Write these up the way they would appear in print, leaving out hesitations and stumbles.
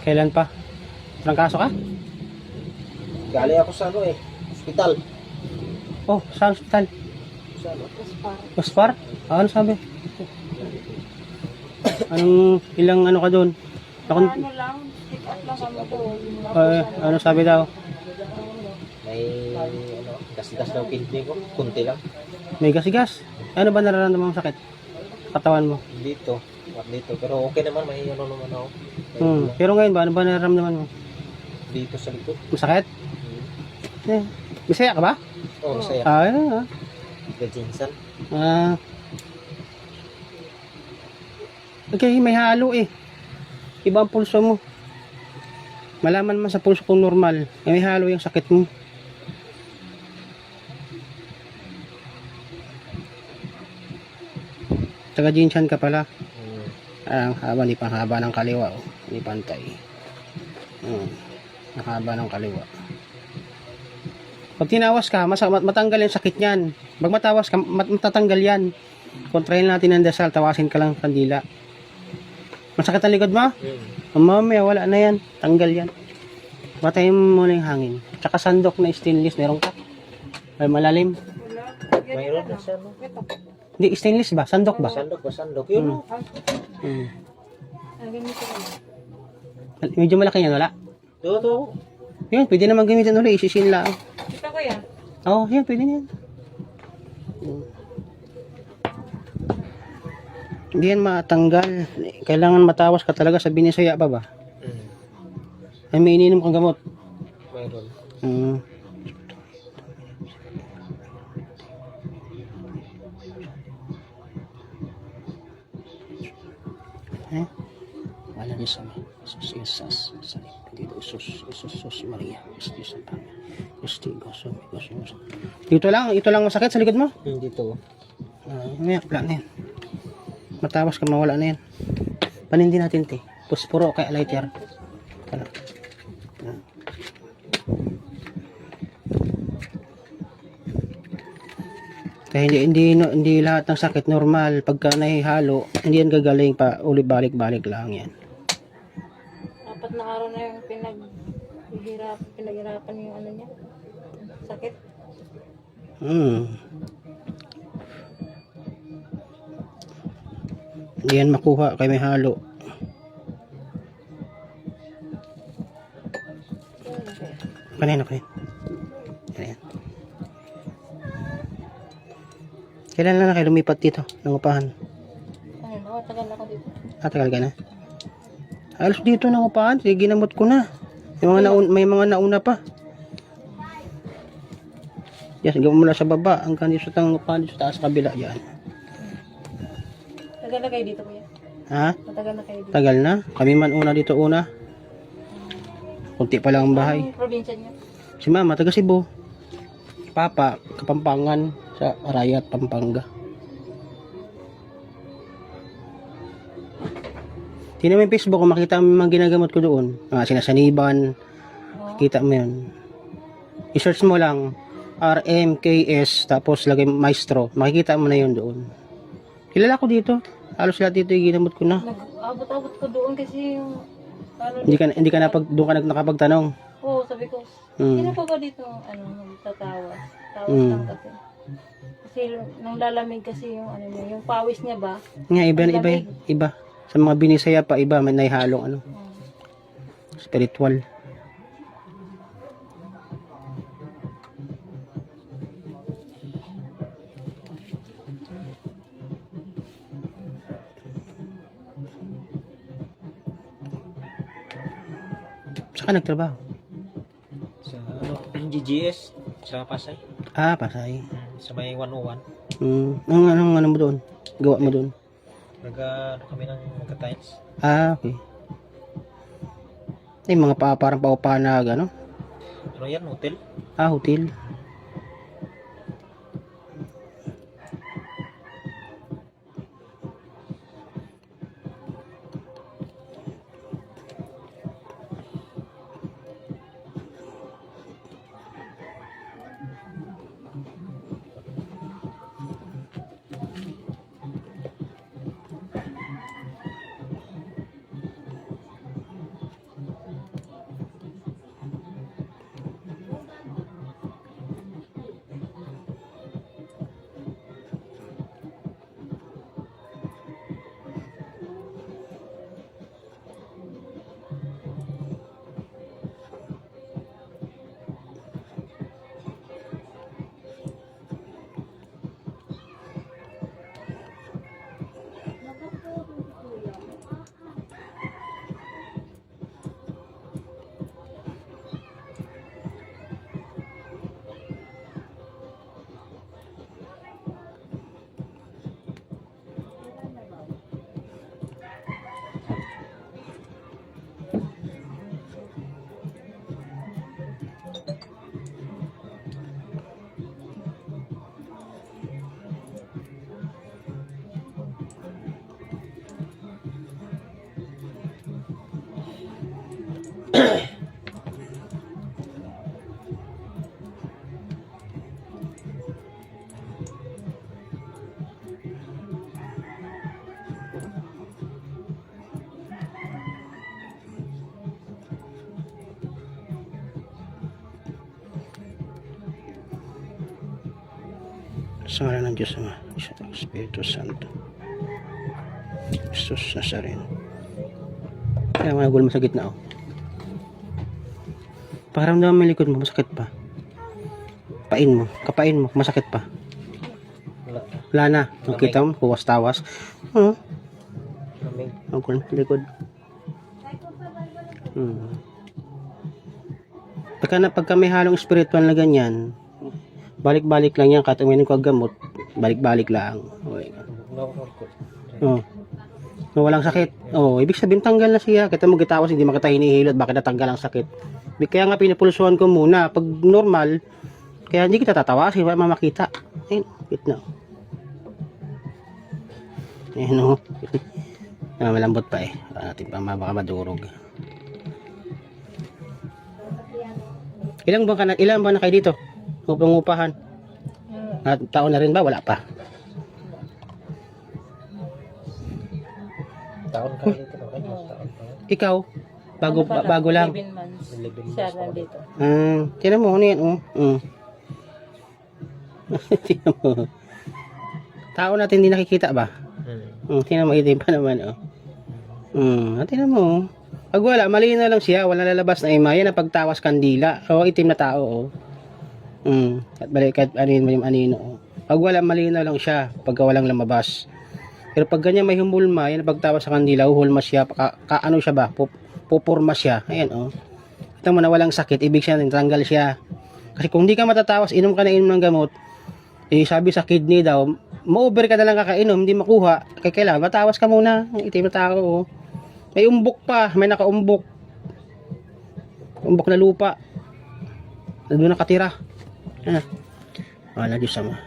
Kailan pa? Trangkaso ka? Gali ako sa ano hospital. Oh, sa hospital. Sa ano? Ospar? Ah, ano sabi? Anong ilang ano ka doon? Ano lang, pick up lang kami doon. Ano sabi daw? May ano, gas-gas daw kidney ko. Kunti lang. May gasigas. Ano ba nararamdaman mong sakit? Katawan mo. Dito. At dito. Pero okay naman. May ano naman ako. Pero ngayon ba? Ano ba nararamdaman mo? Dito sa likod. Masakit? Eh, Bisaya ka ba? Oh, saya. Ah. Gajinsan. Okay, may halo eh. Iba ang pulso mo. Malaman man sa pulso kung normal. May halo yung sakit mo. Taga Jinsan ka pala. Ang haba, di pa haba ng kaliwa. Oh. Hindi pantay. Ang haba ng kaliwa. Pag tinawas ka, matanggal yung sakit niyan. Pag matawas ka, matatanggal yan. Kontrahin natin ang dasal, tawasin ka lang kandila. Masakit ang likod mo? Mamaya, wala na yan. Tanggal yan. Matayin mo muna yung hangin. Tsaka sandok na stainless, meron ka? Ay, malalim. Mayroon na siya, no? Hindi, stainless ba? Sandok ba? Sandok ba? Sandok. Yun, no? Medyo malaki yan, wala? Ito. Yun, pwede naman gamitin ulit. Isisin lang. Ito ko yan. Oo, yan, pwede na yan. Hindi yan matanggal. Kailangan matawas ka talaga sa binisaya pa ba? Ay, may ininom kang gamot. Mayroon. Wala niya sa mga Jesus, dito, Jesus, Maria, Jesus, Santa Ito lang masakit sa likod mo? Dito. Wala na yan. Matawas ka, mawala na yan. Panindi natin, te. Puspuro kay lighter. Ano? Kaya hindi lahat ng sakit normal. Pagka nahihalo, hindi yan gagaling pa. Uli balik-balik lang yan. Apat na araw na yung pinaghirapan yung ano niya. Sakit. Hindi yan makuha kaya may halo. Kanina. Ayan. Kailan na kayo lumipat dito? Nangupahan? Ayun, tagal ako dito. Tagal ka na? Alos dito nangupahan. Sige, ginamot ko na. May mga nauna pa. Yes, gawin mo na sa baba. Hanggang dito sa tangupahan. Dito sa taas kabila. Yan. Tagal na kayo dito, kuya? Ha? Matagal na kayo dito? Tagal na. Kami man una dito una. Kunti pa lang ang bahay. Anong probinsya niyo? Si mama, taga Cebu. Papa, Kapampangan sa Arayat, Pampanga. Tingnan mo yung Facebook, kung makita mo yung mga ginagamot ko doon. Sinasaniban. Kita mo yun. I-search mo lang RMKS, tapos lagay maestro. Makikita mo na yun doon. Kilala ko dito. Halos lahat dito yung ginamot ko na. Nag-abot-abot ko doon kasi yung... Hindi ka doon ka nakapagtanong. Oo, sabi ko, sino pa ba dito nagtatawa? Tawas lang kasi. Kasi nang lalamig kasi yung yung pawis niya ba? Nga, iba. Sa mga binisaya pa, iba, may naihalong spiritual. Saan ka nagtrabaho? Sa NGGS. Sa Pasay. Pasay. Sa may 101. Anong mo doon? Gawa mo doon? Kami ng magka-tiles. Okay. Mga parang paupanag, ano? Ano yan? Hotel? Hotel. Sa ngalan ng Diyos Ama, Espiritu Santo. Jesus Nazareno. Kaya mga gulma sa gitna, oh. Pakiramdaman mo yung likod mo, masakit pa. Kapain mo, masakit pa. Wala. Wala na, nakita mo, kuwas-tawas. Oo, Lamig. ang gulma sa likod. Pagka may halong spiritual na ganyan, balik-balik lang yan, kahit uminom ko ang gamot, balik-balik lang. Okay. Oh. No, walang sakit. Oh, ibig sabihin tanggal na siya. Kita mo gitawas, hindi makita hinihilot, bakit natanggal ang sakit. Kaya nga pinupulsuhan ko muna. Pag normal, kaya hindi kita tatawasin, wala mamakita. Ayun, gitna. Ayun, oh. Malambot pa eh. Natin pa baka madurog. Ilang buwan na kayo dito? Upang-upahan. At taon na rin ba? Wala pa. Taon ka dito. Taon pa. Ikaw? Bago lang. 11 months. 11 Siya months pa. nandito. Tinan mo, ano yan? Tinan mo. Tao natin hindi nakikita ba? Tinan mo, itim pa naman, oh. Tinan mo. Pag wala, mali na lang siya, wala lalabas na ima. Yan ang pagtawas kandila. O, itim na tao, oh. At balik, at anin mo yung anino, oh. Pag wala, mali na lang siya, pagka walang lumabas. Pero pag ganyan may humulma, yan ang pagtawas sa kandila, uhulma siya, ano siya ba? Pupurma siya. Ayan, oh. Kita mo na walang sakit, ibig siya, tanggal siya. Kasi kung di ka matatawas, inom ka na inom ng gamot, eh, sabi sa kidney daw, ma-over ka na lang kakainom, hindi makuha. Kaya kailangan, matawas ka muna. Ang itim na tao, oh. May umbok pa, may nakaumbok. Umbok na lupa. Doon nakatira. Wala Diyos Ama.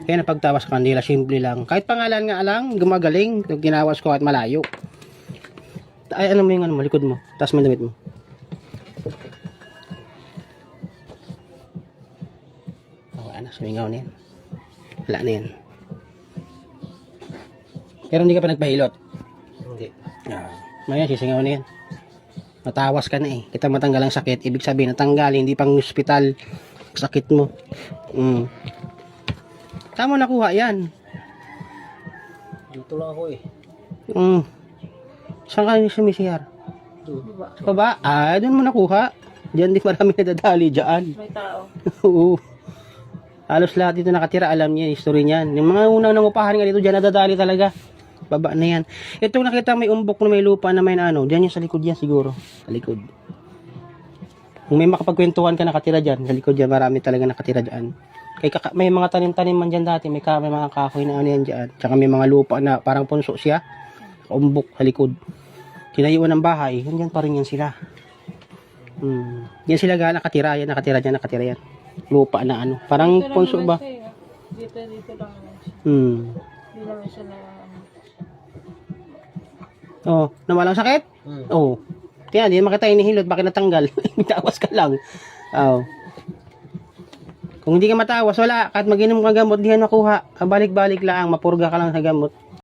Kaya napagtawas sa kanila, simple lang. Kahit pangalan nga lang, gumagaling. Ginawas ko at malayo. Ay, ano mo yung ano mo, likod mo. Taas mo yung damit mo. Wala na, sumingaw na yan. Wala na yan. Pero hindi ka pa nagpahilot. Hindi. Maya, sisingaw na yan. Matawas ka na eh. Kita matanggal ang sakit. Ibig sabihin, natanggal. Hindi pang hospital. Sakit mo. Tama nakuha yan. Dito lang ako eh. Saan ka sumisiyar? Doon. Sa baba? Doon mo nakuha. Diyan di marami nadadali dyan. May tao. Oo. Halos lahat dito nakatira, alam niya, history niyan. Yung mga unang nangupahan nga dito, dyan nadadali talaga. Baba na yan. Ito nakita may umbok na may lupa na may ano, dyan yung sa likod yan siguro. Sa likod. Kung may makapagkwentuhan ka nakatira dyan, sa likod dyan, marami talaga nakatira dyan. Kaya may mga tanim-tanim man dyan dati, may mga kahoy na ano yan dyan. Tsaka may mga lupa na parang punso siya. Umbok sa likod. Tinayuan ng bahay, yan pa rin yan sila. Yan sila nakatira, yan nakatira dyan, nakatira yan. Lupa na ano, parang Dito lang punso naman ba? siya, eh. Dito lang naman siya. Hindi naman siya na Oh, na walang sakit? Oh. Kaya hindi makita inihilot, bakit natanggal? Mitawas ka lang. Oh. Kung hindi ka matawas, wala. Kahit mag-inom ka gamot, di yan makuha. Balik-balik lang, mapurga ka lang sa gamot.